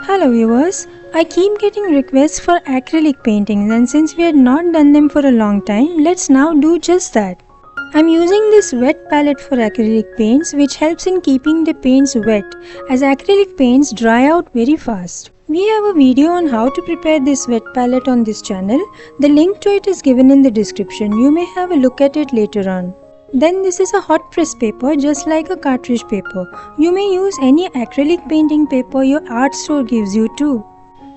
Hello viewers, I keep getting requests for acrylic paintings and since we had not done them for a long time, let's now do just that. I'm using this wet palette for acrylic paints which helps in keeping the paints wet as acrylic paints dry out very fast. We have a video on how to prepare this wet palette on this channel. The link to it is given in the description. You may have a look at it later on. Then this is a hot press paper just like a cartridge paper. You may use any acrylic painting paper your art store gives you too.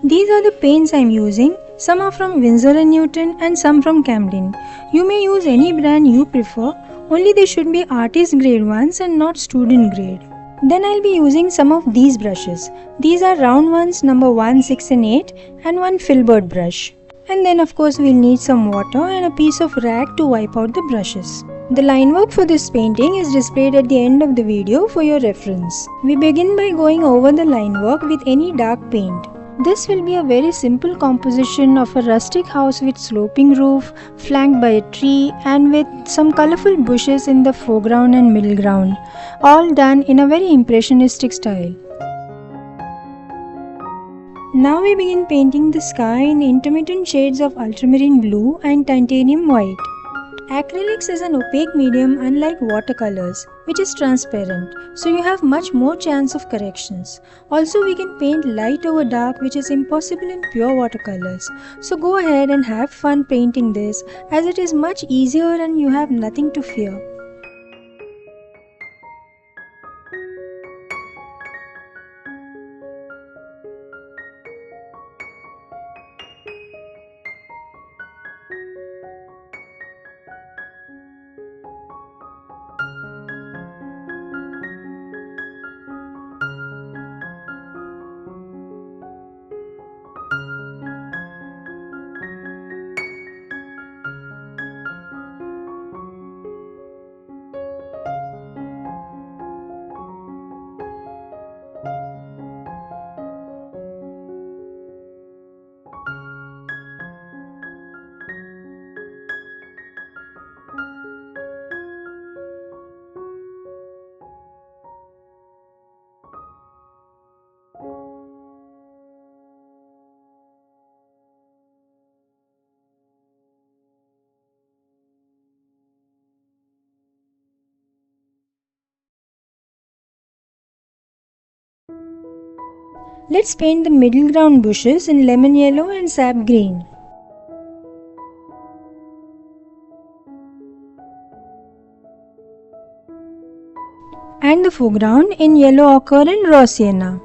These are the paints I am using. Some are from Winsor & Newton and some from Camden. You may use any brand you prefer, only they should be artist grade ones and not student grade. Then I'll be using some of these brushes. These are round ones number 1, 6 and 8 and one filbert brush. And then of course we'll need some water and a piece of rag to wipe out the brushes. The line work for this painting is displayed at the end of the video for your reference. We begin by going over the line work with any dark paint. This will be a very simple composition of a rustic house with sloping roof, flanked by a tree and with some colorful bushes in the foreground and middle ground, all done in a very impressionistic style. Now we begin painting the sky in intermittent shades of ultramarine blue and titanium white. Acrylics is an opaque medium unlike watercolors, which is transparent, so you have much more chance of corrections. Also we can paint light over dark, which is impossible in pure watercolors. So go ahead and have fun painting this as it is much easier and you have nothing to fear. Let's paint the middle ground bushes in lemon yellow and sap green. And the foreground in yellow ochre and raw sienna.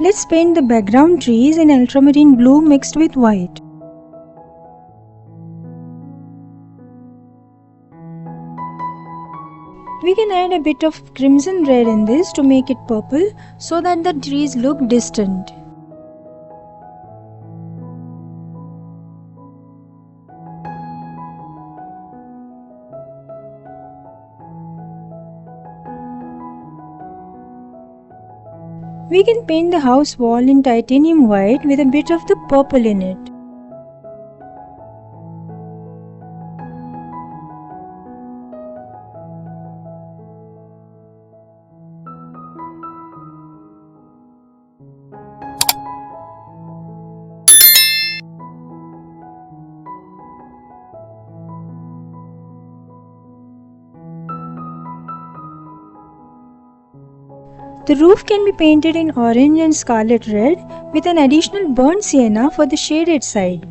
Let's paint the background trees in ultramarine blue mixed with white. We can add a bit of crimson red in this to make it purple so that the trees look distant. We can paint the house wall in titanium white with a bit of the purple in it. The roof can be painted in orange and scarlet red with an additional burnt sienna for the shaded side.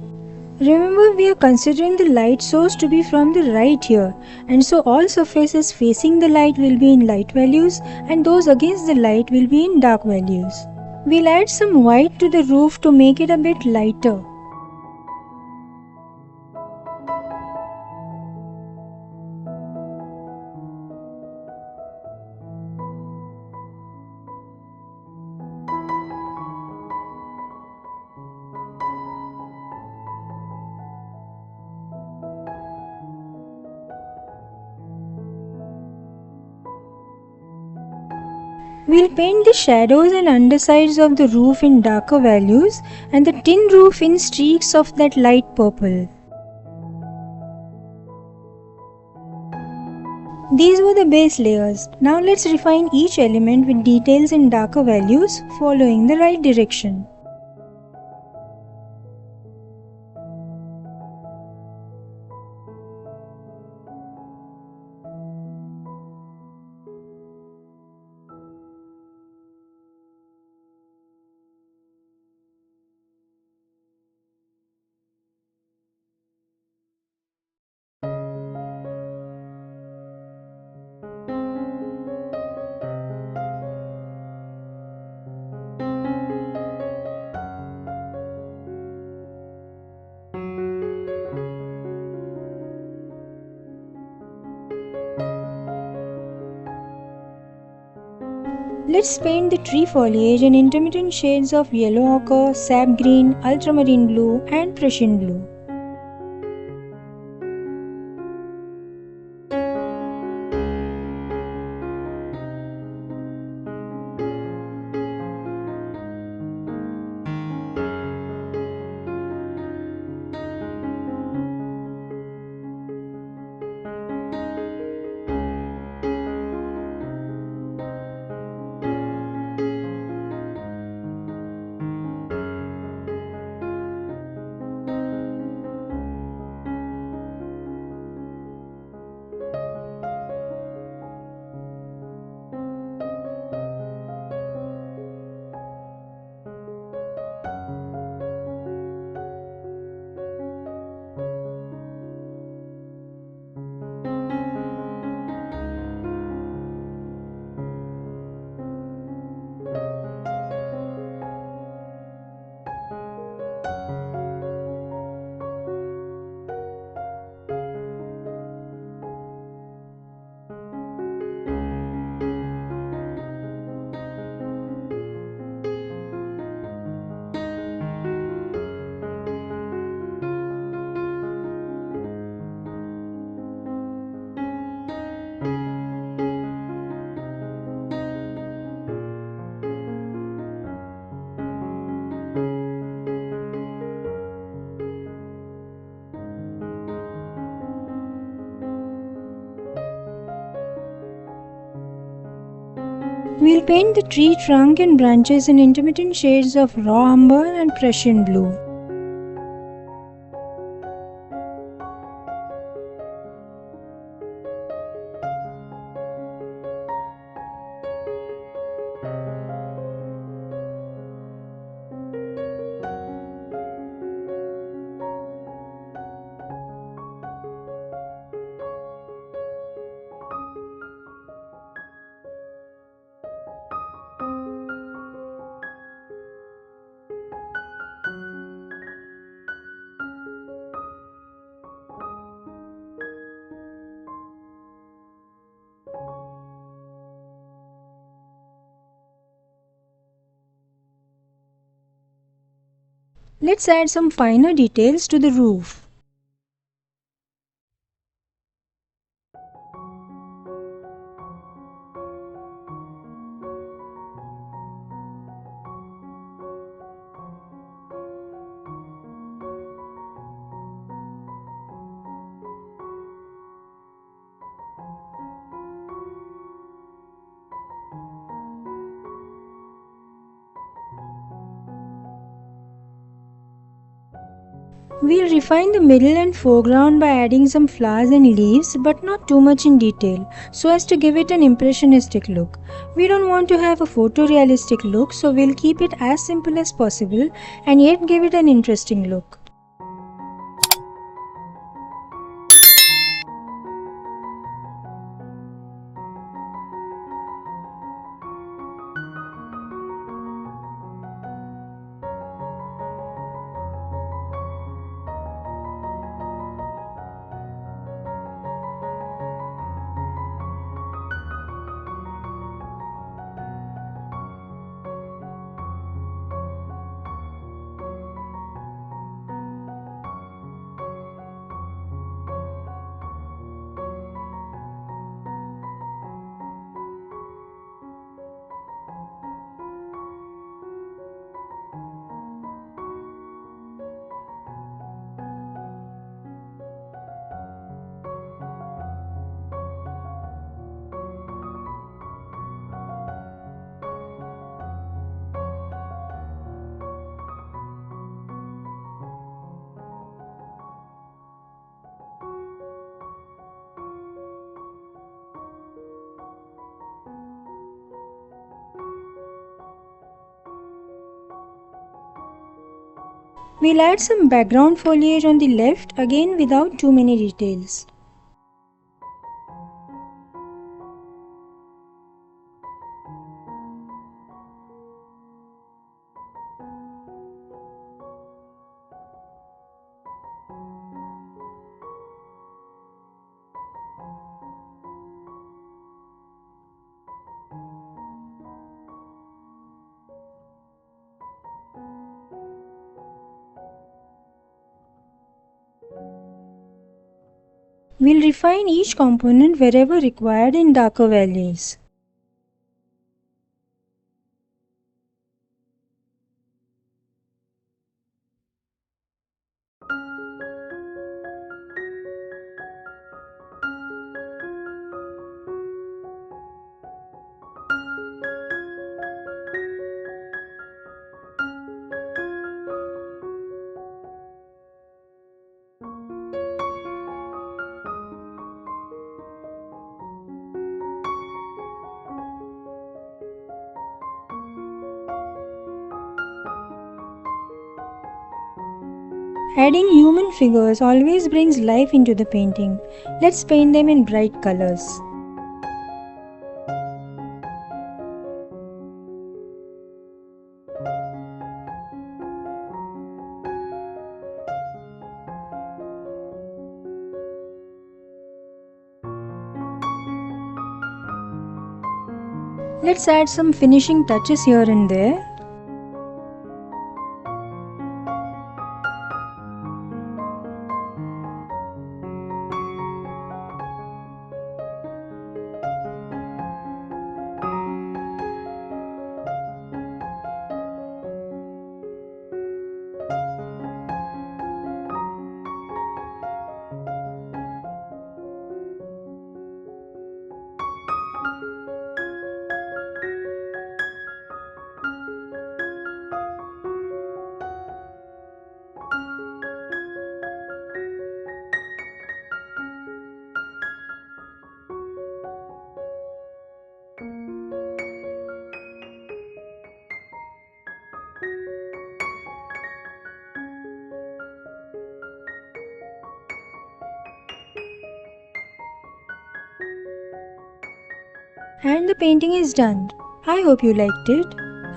Remember, we are considering the light source to be from the right here, and so all surfaces facing the light will be in light values and those against the light will be in dark values. We'll add some white to the roof to make it a bit lighter. We'll paint the shadows and undersides of the roof in darker values and the tin roof in streaks of that light purple. These were the base layers. Now let's refine each element with details in darker values following the right direction. Let's paint the tree foliage in intermittent shades of yellow ochre, sap green, ultramarine blue and Prussian blue. We'll paint the tree trunk and branches in intermittent shades of raw umber and Prussian blue. Let's add some finer details to the roof. We'll refine the middle and foreground by adding some flowers and leaves, but not too much in detail, so as to give it an impressionistic look. We don't want to have a photorealistic look, so we'll keep it as simple as possible and yet give it an interesting look. We'll add some background foliage on the left, again without too many details. We'll refine each component wherever required in darker values. Adding human figures always brings life into the painting. Let's paint them in bright colors. Let's add some finishing touches here and there. And the painting is done. I hope you liked it.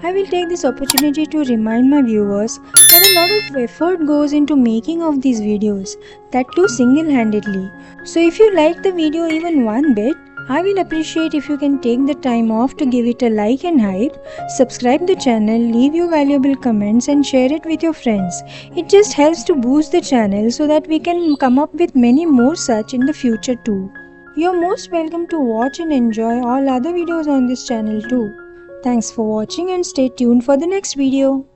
I will take this opportunity to remind my viewers that a lot of effort goes into making of these videos, that too single-handedly. So if you liked the video even one bit, I will appreciate if you can take the time off to give it a like and hype, subscribe the channel, leave your valuable comments and share it with your friends. It just helps to boost the channel so that we can come up with many more such in the future too. You're most welcome to watch and enjoy all other videos on this channel too. Thanks for watching and stay tuned for the next video.